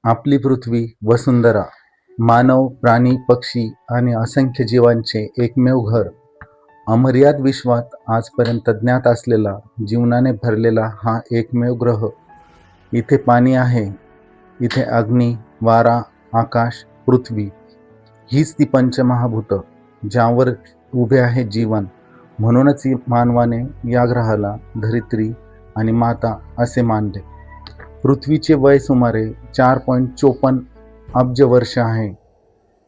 आपली पृथ्वी वसुंधरा, मानव, प्राणी, पक्षी आणि असंख्य जीवांचे एकमेव घर. अमर्याद विश्वात आजपर्यंत ज्ञात असलेला जीवनाने भरलेला हा एकमेव ग्रह. इथे पाणी आहे, इथे अग्नी, वारा, आकाश, पृथ्वी हीच ती पंचमहाभूत ज्यावर उभे आहे जीवन. म्हणूनच मानवाने या ग्रहाला धरित्री आणि माता असे मानले. पृथ्वीचे वय सुमारे 4.54 अब्ज वर्ष आहे.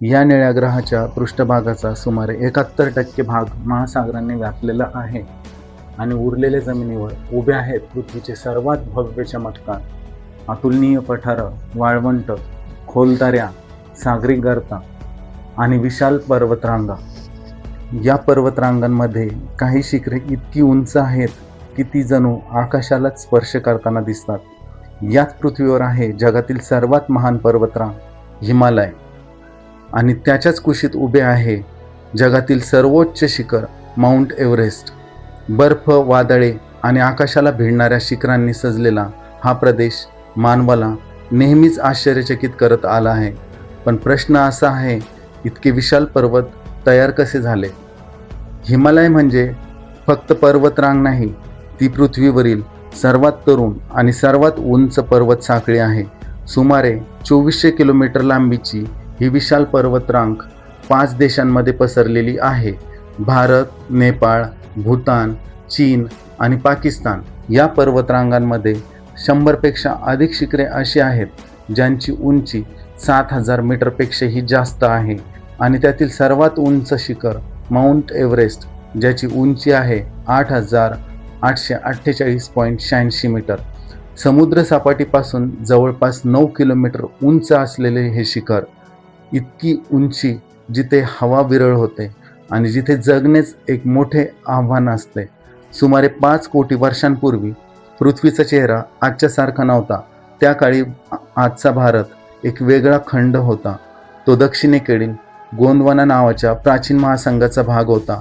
या निळ्या ग्रहाच्या पृष्ठभागाचा सुमारे 71% भाग महासागरांनी व्यापलेला आहे आणि उरलेल्या जमिनीवर उभे आहेत पृथ्वीचे सर्वात भव्य चमत्कार, अतुलनीय पठारं, वाळवंट, खोलदऱ्या, सागरी गर्ता आणि विशाल पर्वतरांगा. या पर्वतरांगांमध्ये काही शिखरे इतकी उंच आहेत की ती जणू आकाशालाच स्पर्श करताना दिसतात. याच पृथ्वीवर आहे जगातील सर्वात महान पर्वतरांग हिमालय आणि त्याच्याच कुशीत उभे आहे जगातील सर्वोच्च शिखर माउंट एव्हरेस्ट. बर्फ, वादळे आणि आकाशाला भिडणाऱ्या शिखरांनी सजलेला हा प्रदेश मानवाला नेहमीच आश्चर्यचकित करत आला आहे. पण प्रश्न असा आहे, इतके विशाल पर्वत तयार कसे झाले? हिमालय म्हणजे फक्त पर्वतरांग नाही, ती पृथ्वीवरील सर्वात तरुण आणि सर्वात उंच पर्वत साखळी आहे. सुमारे 2400 किलोमीटर लांबीची ही विशाल पर्वतरांग 5 देशांमध्ये पसरलेली आहे. भारत, नेपाळ, भूतान, चीन आणि पाकिस्तान या पर्वतरांगांमध्ये 100पेक्षा अधिक शिखरे अशी आहेत ज्यांची उंची 7000 मीटरपेक्षाही जास्त आहे. आणि त्यातील सर्वात उंच शिखर माउंट एव्हरेस्ट, ज्याची उंची आहे 8848.86 मीटर. समुद्रसपाटीपासून जवळपास 9 किलोमीटर उंच असलेले हे शिखर, इतकी उंची जिथे हवा विरळ होते आणि जिथे जगणेच एक मोठे आव्हान असते. सुमारे 5 कोटी वर्षांपूर्वी पृथ्वीचा चेहरा आजच्यासारखा नव्हता. त्या काळी आजचा भारत एक वेगळा खंड होता. तो दक्षिणेकडील गोंडवाना नावाच्या प्राचीन महासंघाचा भाग होता.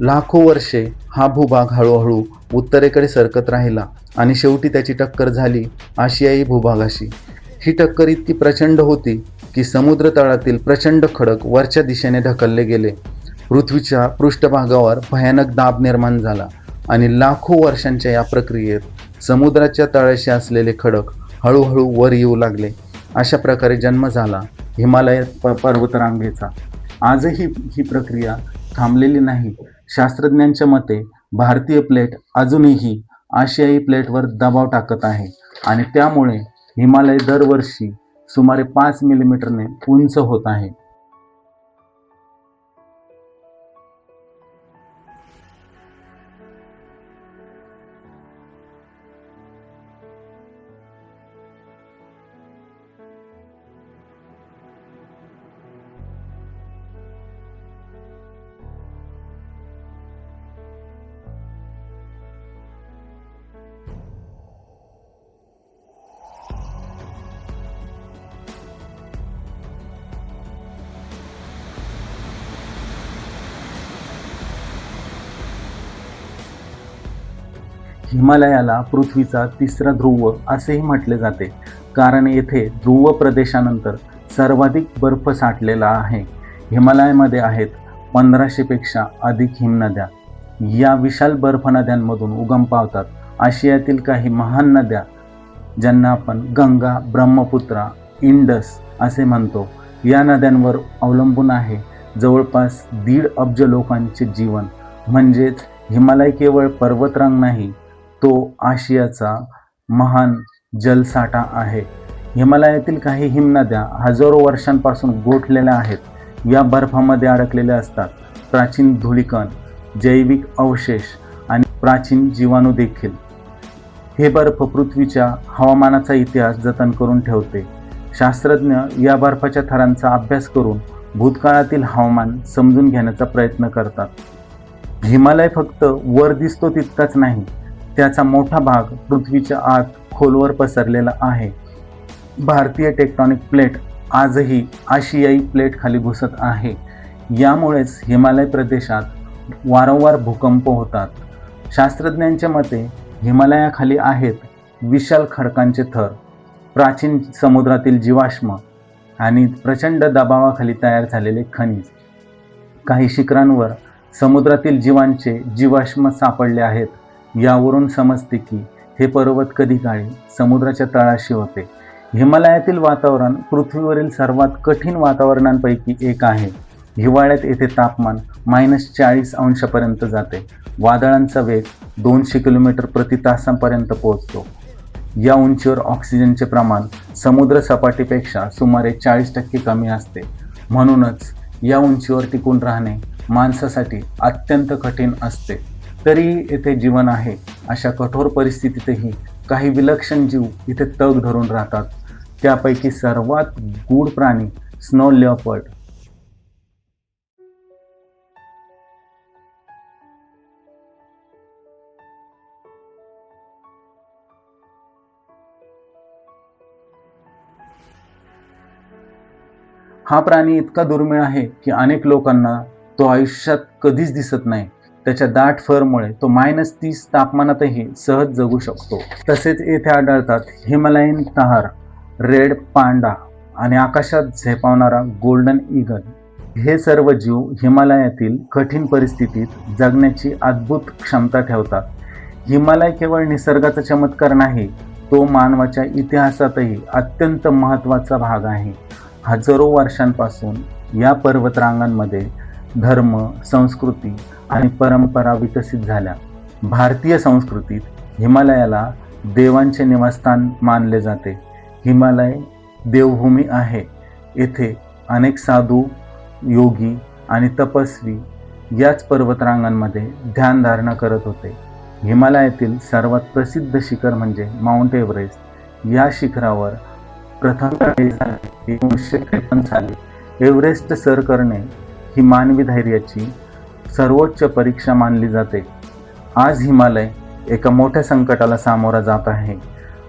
लाखो वर्षे हा भूभाग हळूहळू उत्तरेकडे सरकत राहिला आणि शेवटी त्याची टक्कर झाली आशियाई भूभागाशी. ही टक्कर इतकी प्रचंड होती की समुद्र तळातील प्रचंड खडक वरच्या दिशेने ढकलले गेले. पृथ्वीच्या पृष्ठभागावर भयानक दाब निर्माण झाला आणि लाखो वर्षांच्या या प्रक्रियेत समुद्राच्या तळाशी असलेले खडक हळूहळू वर येऊ लागले. अशा प्रकारे जन्म झाला हिमालय पर्वतरांगेचा. आजही ही प्रक्रिया थांबलेली नाही. शास्त्रज्ञांच्या मते भारतीय प्लेट अजूनही आशियाई प्लेटवर दबाव टाकत आहे आणि त्यामुळे हिमालय दरवर्षी सुमारे 5 मिलीमीटरने उंच होत आहे. हिमालयाला पृथ्वीचा तिसरा ध्रुव असेही म्हटले जाते, कारण येथे ध्रुव प्रदेशानंतर सर्वाधिक बर्फ साठलेला आहे. हिमालयामध्ये आहेत 1500पेक्षा अधिक हिमनद्या. या विशाल बर्फ नद्यांमधून उगम पावतात आशियातील काही महान नद्या, ज्यांना आपण गंगा, ब्रह्मपुत्रा, इंडस असे म्हणतो. या नद्यांवर अवलंबून आहे जवळपास 1.5 अब्ज लोकांचे जीवन. म्हणजेच हिमालय केवळ पर्वतरांग नाही, तो आशियाचा महान जलसाठा आहे. हिमालयातील काही हिमनद्या हजारो वर्षांपासून गोठलेल्या आहेत. या बर्फामध्ये अडकलेल्या असतात प्राचीन धूलिकण, जैविक अवशेष आणि प्राचीन जीवाणू देखील. हे बर्फ पृथ्वीच्या हवामानाचा इतिहास जतन करून ठेवते. शास्त्रज्ञ या बर्फाच्या थरांचा अभ्यास करून भूतकाळातील हवामान समजून घेण्याचा प्रयत्न करतात. हिमालय फक्त वर दिसतो तितकाच नाही, त्याचा मोठा भाग पृथ्वीच्या आत खोलवर पसरलेला आहे. भारतीय टेक्टॉनिक प्लेट आजही आशियाई प्लेट खाली घुसत आहे. यामुळेच हिमालय प्रदेशात वारंवार भूकंप होतात. शास्त्रज्ञांच्या मते हिमालयाखाली आहेत विशाल खडकांचे थर. प्राचीन समुद्रातील जीवाश्म आणि प्रचंड दबावाखाली तयार झालेले खनिज. काही शिखरांवर समुद्रातील जीवांचे जीवाश्म सापडले आहेत. यावरून समजते की हे पर्वत कधी काळी समुद्राच्या तळाशी होते. हिमालयातील वातावरण पृथ्वीवरील सर्वात कठीण वातावरणांपैकी एक आहे. हिवाळ्यात येथे तापमान -40° जाते. वादळांचा वेग 200 किलोमीटर प्रति तासापर्यंत पोहोचतो. या उंचीवर ऑक्सिजनचे प्रमाण समुद्र सपाटीपेक्षा सुमारे 40% कमी असते. म्हणूनच या उंचीवर टिकून राहणे माणसासाठी अत्यंत कठीण असते. तरीही येथे जीवन आहे. अशा कठोर परिस्थितीतही काही विलक्षण जीव इथे तग धरून राहतात. त्यापैकी सर्वात गूढ प्राणी स्नो लेपर्ड. हा प्राणी इतका दुर्मिळ आहे की अनेक लोकांना तो आयुष्यात कधीच दिसत नाही. त्याच्या दाट फरमुळे तो -30 तापमानातही सहज जगू शकतो. तसेच येथे आढळतात हिमालयन तहार, रेड पांडा आणि आकाशात झेपावणारा गोल्डन ईगल. हे सर्व जीव हिमालयातील कठीण परिस्थितीत जगण्याची अद्भुत क्षमता ठेवतात. हिमालय केवळ निसर्गाचा चमत्कार नाही, तो मानवाच्या इतिहासातही अत्यंत महत्त्वाचा भाग आहे. हजारो वर्षांपासून या पर्वतरांगांमध्ये धर्म, संस्कृती आणि परंपरा विकसित झाल्या. भारतीय संस्कृतीत हिमालयाला देवांचे निवासस्थान मानले जाते. हिमालय देवभूमी आहे. येथे अनेक साधू, योगी आणि तपस्वी याच पर्वतरांगांमध्ये ध्यानधारणा करत होते. हिमालयातील सर्वात प्रसिद्ध शिखर म्हणजे माउंट एव्हरेस्ट. या शिखरावर प्रथम 1953 साली एव्हरेस्ट सर करणे ही मानवी धैर्याची सर्वोच्च परीक्षा मानली जाते. आज हिमालय एका मोठ्या संकटाला सामोरा जात आहे.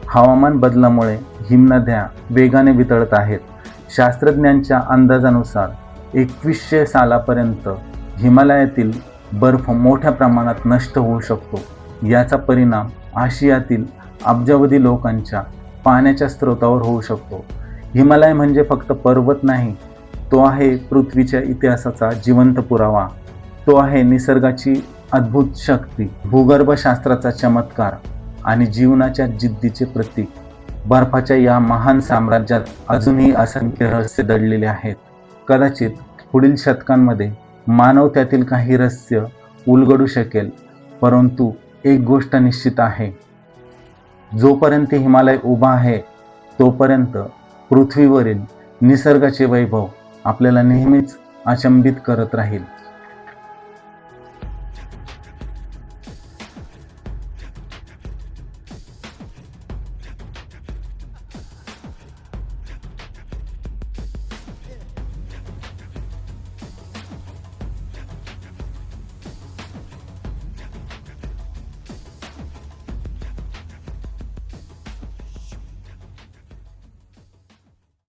हवामान बदलामुळे हिमनद्या वेगाने वितळत आहेत. शास्त्रज्ञांच्या अंदाजानुसार 2100 सालापर्यंत हिमालयातील बर्फ मोठ्या प्रमाणात नष्ट होऊ शकतो. याचा परिणाम आशियातील अब्जावधी लोकांच्या पाण्याच्या स्रोतावर होऊ शकतो. हिमालय म्हणजे फक्त पर्वत नाही, तो आहे पृथ्वीच्या इतिहासाचा जिवंत पुरावा. तो आहे निसर्गाची अद्भुत शक्ती, भूगर्भशास्त्राचा चमत्कार आणि जीवनाच्या जिद्दीचे प्रतीक. बर्फाच्या या महान साम्राज्यात अजूनही असंख्य रहस्य दडलेले आहेत. कदाचित पुढील शतकांमध्ये मानव त्यातील काही रहस्य उलगडू शकेल. परंतु एक गोष्ट निश्चित आहे, जोपर्यंत हिमालय उभा आहे तोपर्यंत पृथ्वीवरील निसर्गाचे वैभव आपल्याला नेहमीच अचंबित करत राहील.